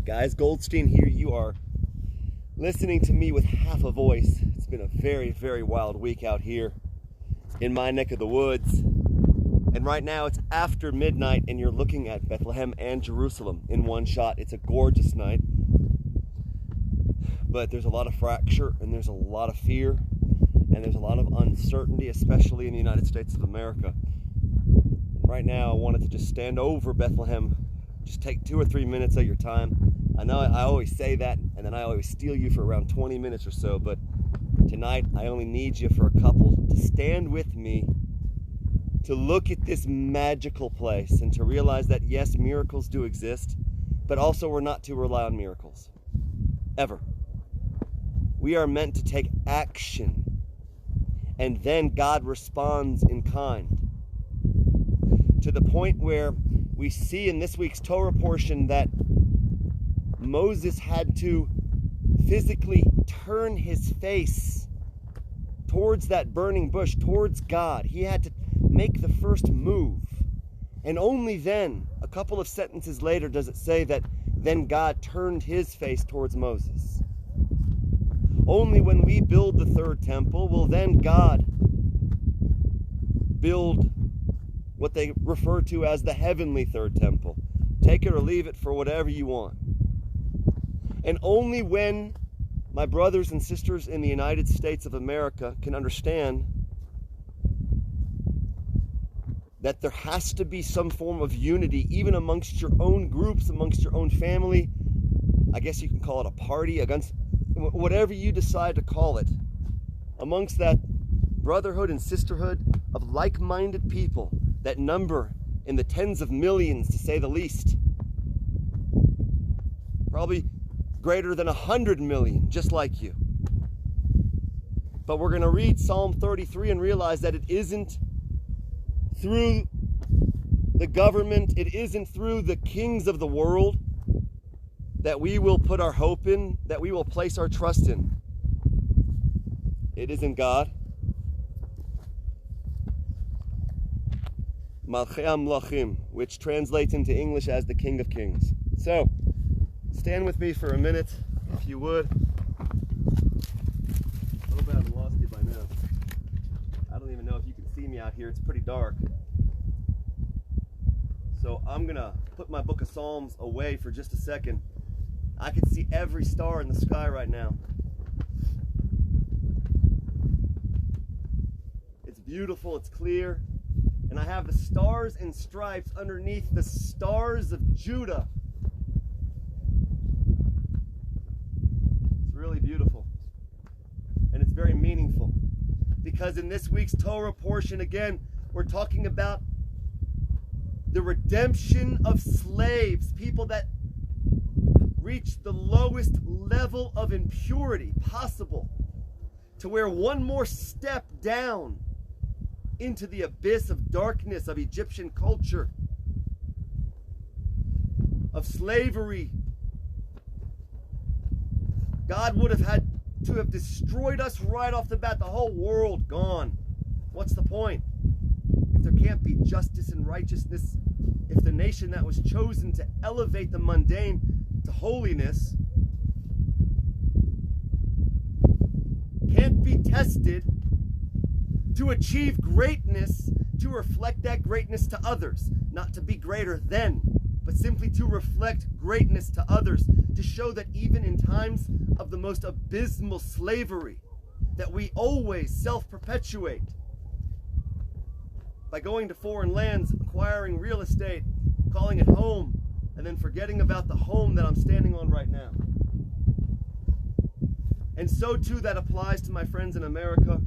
Guys, Goldstein here. You are listening to me with half a voice. It's been a very, very wild week out here in my neck of the woods. And right now it's after midnight and you're looking at Bethlehem and Jerusalem in one shot. It's a gorgeous night. But there's a lot of fracture and there's a lot of fear and there's a lot of uncertainty, especially in the United States of America. Right now I wanted to just stand over Bethlehem. Just take 2 or 3 minutes of your time. I know I always say that, and then I always steal you for around 20 minutes or so, but tonight I only need you for a couple to stand with me, to look at this magical place, and to realize that yes, miracles do exist, but also we're not to rely on miracles. Ever. We are meant to take action, and then God responds in kind. To the point where we see in this week's Torah portion that Moses had to physically turn his face towards that burning bush, towards God. He had to make the first move. And only then, a couple of sentences later, does it say that then God turned his face towards Moses. Only when we build the third temple will then God build what they refer to as the heavenly third temple. Take it or leave it for whatever you want. And only when my brothers and sisters in the United States of America can understand that there has to be some form of unity, even amongst your own groups, amongst your own family. I guess you can call it a party, against whatever you decide to call it, amongst that brotherhood and sisterhood of like-minded people that number in the tens of millions, to say the least. Probably greater than 100 million, just like you. But we're going to read Psalm 33 and realize that it isn't through the government, it isn't through the kings of the world that we will put our hope in, that we will place our trust in. It is in God. Malchei Amlachim, which translates into English as the King of Kings. So, stand with me for a minute, if you would. I hope I haven't lost you by now. I don't even know if you can see me out here. It's pretty dark. So I'm going to put my book of Psalms away for just a second. I can see every star in the sky right now. It's beautiful, it's clear. And I have the stars and stripes underneath the stars of Judah. It's really beautiful. And it's very meaningful. Because in this week's Torah portion, again, we're talking about the redemption of slaves, people that reach the lowest level of impurity possible, to where one more step down into the abyss of darkness of Egyptian culture, of slavery. God would have had to have destroyed us right off the bat, the whole world gone. What's the point? If there can't be justice and righteousness, if the nation that was chosen to elevate the mundane to holiness can't be tested to achieve greatness, to reflect that greatness to others, not to be greater than, but simply to reflect greatness to others, to show that even in times of the most abysmal slavery, that we always self-perpetuate by going to foreign lands, acquiring real estate, calling it home, and then forgetting about the home that I'm standing on right now. And so too that applies to my friends in America.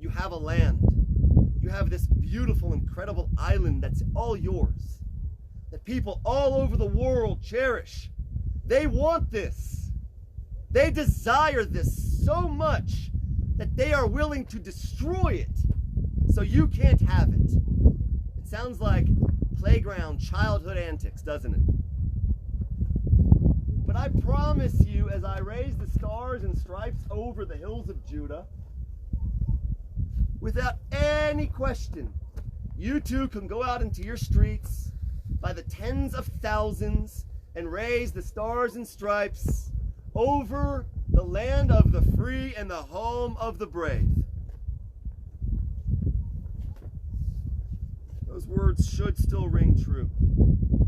You have a land. You have this beautiful, incredible island that's all yours, that people all over the world cherish. They want this. They desire this so much that they are willing to destroy it so you can't have it. It sounds like playground childhood antics, doesn't it? But I promise you, as I raise the stars and stripes over the hills of Judah, without any question, you too can go out into your streets by the tens of thousands and raise the stars and stripes over the land of the free and the home of the brave. Those words should still ring true.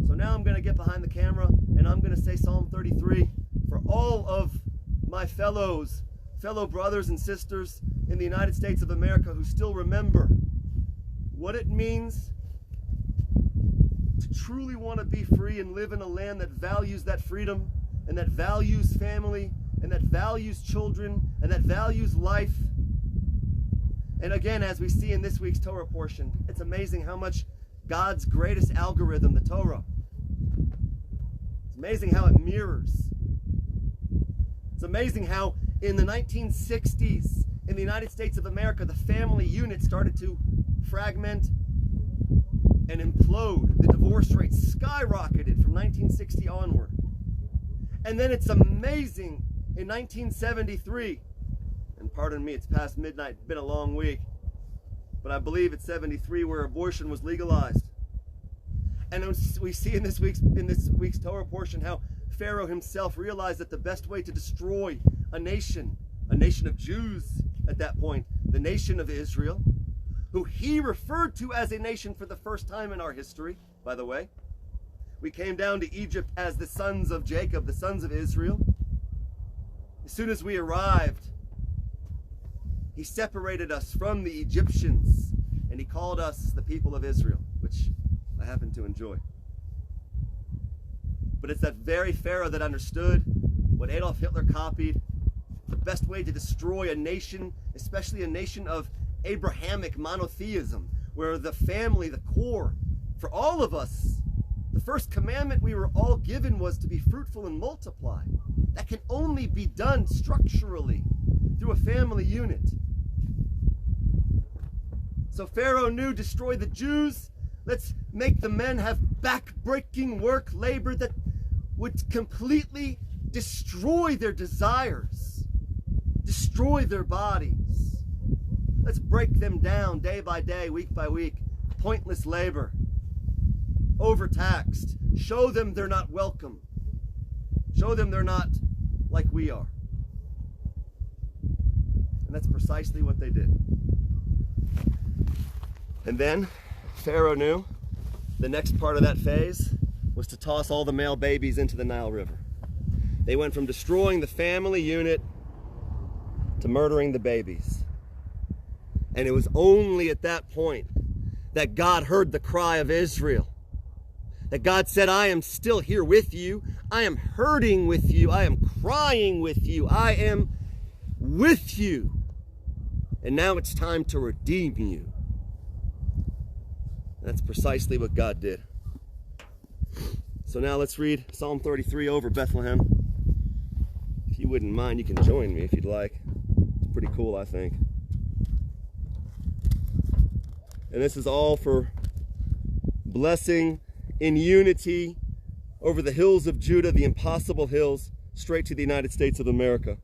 So now I'm going to get behind the camera and I'm going to say Psalm 33 for all of my fellow brothers and sisters in the United States of America who still remember what it means to truly want to be free and live in a land that values that freedom and that values family and that values children and that values life. And again, as we see in this week's Torah portion, it's amazing how much God's greatest algorithm, the Torah, it's amazing how it mirrors. It's amazing how in the 1960s in the United States of America, the family unit started to fragment and implode. The divorce rate skyrocketed from 1960 onward. And then it's amazing in 1973, and pardon me, it's past midnight, it's been a long week, but I believe it's 73 where abortion was legalized. And we see in this week's Torah portion how Pharaoh himself realized that the best way to destroy a nation of Jews at that point, the nation of Israel, who he referred to as a nation for the first time in our history, by the way. We came down to Egypt as the sons of Jacob, the sons of Israel. As soon as we arrived, he separated us from the Egyptians and he called us the people of Israel, which I happen to enjoy. But it's that very Pharaoh that understood what Adolf Hitler copied. The best way to destroy a nation, especially a nation of Abrahamic monotheism, where the family, the core, for all of us, the first commandment we were all given was to be fruitful and multiply. That can only be done structurally through a family unit. So Pharaoh knew, destroy the Jews. Let's make the men have back-breaking work, labor that would completely destroy their desires, destroy their bodies. Let's break them down day by day, week by week. Pointless labor, overtaxed. Show them they're not welcome. Show them they're not like we are. And that's precisely what they did. And then Pharaoh knew the next part of that phase was to toss all the male babies into the Nile River. They went from destroying the family unit to murdering the babies. And it was only at that point that God heard the cry of Israel. That God said, I am still here with you. I am hurting with you. I am crying with you. I am with you. And now it's time to redeem you. That's precisely what God did. So now let's read Psalm 33 over Bethlehem. If you wouldn't mind, you can join me if you'd like. It's pretty cool, I think. And this is all for blessing in unity over the hills of Judah, the impossible hills, straight to the United States of America.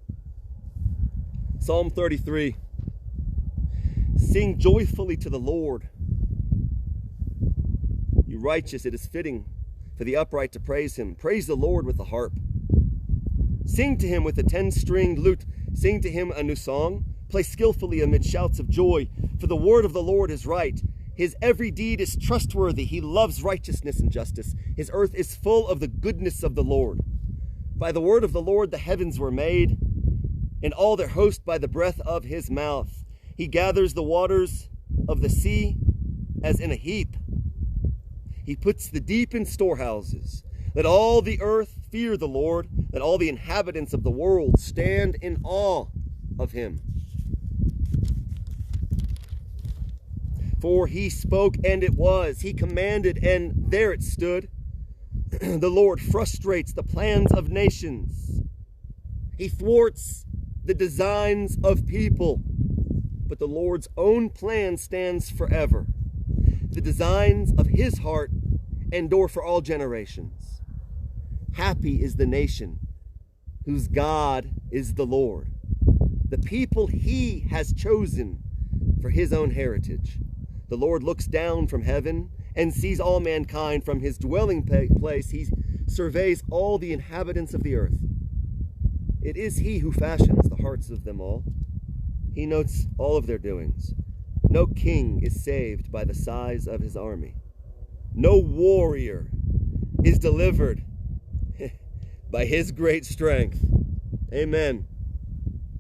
Psalm 33. Sing joyfully to the Lord. You righteous, it is fitting for the upright to praise him. Praise the Lord with the harp. Sing to him with a 10-stringed lute. Sing to him a new song. Play skillfully amid shouts of joy. For the word of the Lord is right. His every deed is trustworthy. He loves righteousness and justice. His earth is full of the goodness of the Lord. By the word of the Lord the heavens were made, and all their host by the breath of his mouth. He gathers the waters of the sea as in a heap. He puts the deep in storehouses. Let all the earth fear the Lord. Let all the inhabitants of the world stand in awe of him. For he spoke, and it was. He commanded, and there it stood. The Lord frustrates the plans of nations. He thwarts the designs of people. But the Lord's own plan stands forever. The designs of his heart endure for all generations. Happy is the nation whose God is the Lord, the people he has chosen for his own heritage. The Lord looks down from heaven and sees all mankind from his dwelling place. He surveys all the inhabitants of the earth. It is he who fashions the hearts of them all. He notes all of their doings. No king is saved by the size of his army. No warrior is delivered by his great strength. Amen.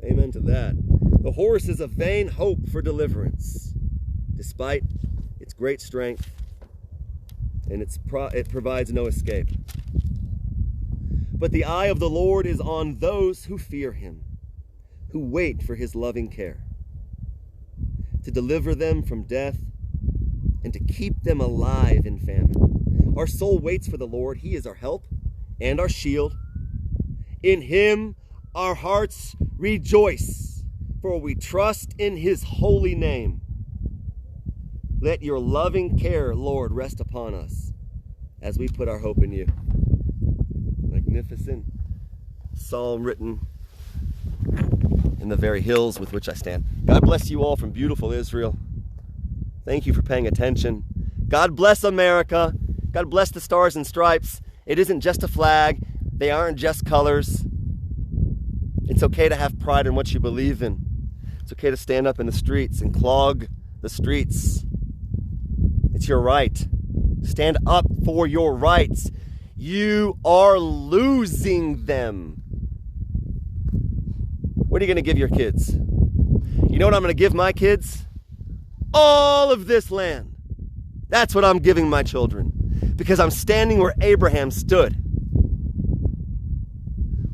Amen to that. The horse is a vain hope for deliverance, despite its great strength, and it provides no escape. But the eye of the Lord is on those who fear him, who wait for his loving care, to deliver them from death and to keep them alive in famine. Our soul waits for the Lord. He is our help and our shield. In him our hearts rejoice, for we trust in his holy name. Let your loving care, Lord, rest upon us as we put our hope in you. Magnificent psalm written in the very hills with which I stand. God bless you all from beautiful Israel. Thank you for paying attention. God bless America. God bless the stars and stripes. It isn't just a flag. They aren't just colors. It's okay to have pride in what you believe in. It's okay to stand up in the streets and clog the streets. It's your right. Stand up for your rights. You are losing them. What are you going to give your kids? You know what I'm going to give my kids? All of this land. That's what I'm giving my children, because I'm standing where Abraham stood.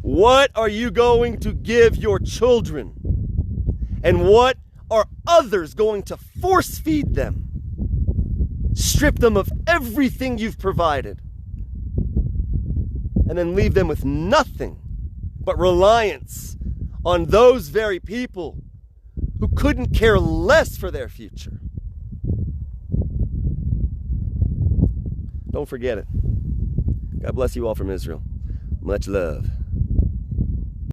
What are you going to give your children? And what are others going to force feed them? Strip them of everything you've provided, and then leave them with nothing but reliance on those very people who couldn't care less for their future. Don't forget it. God bless you all from Israel. Much love.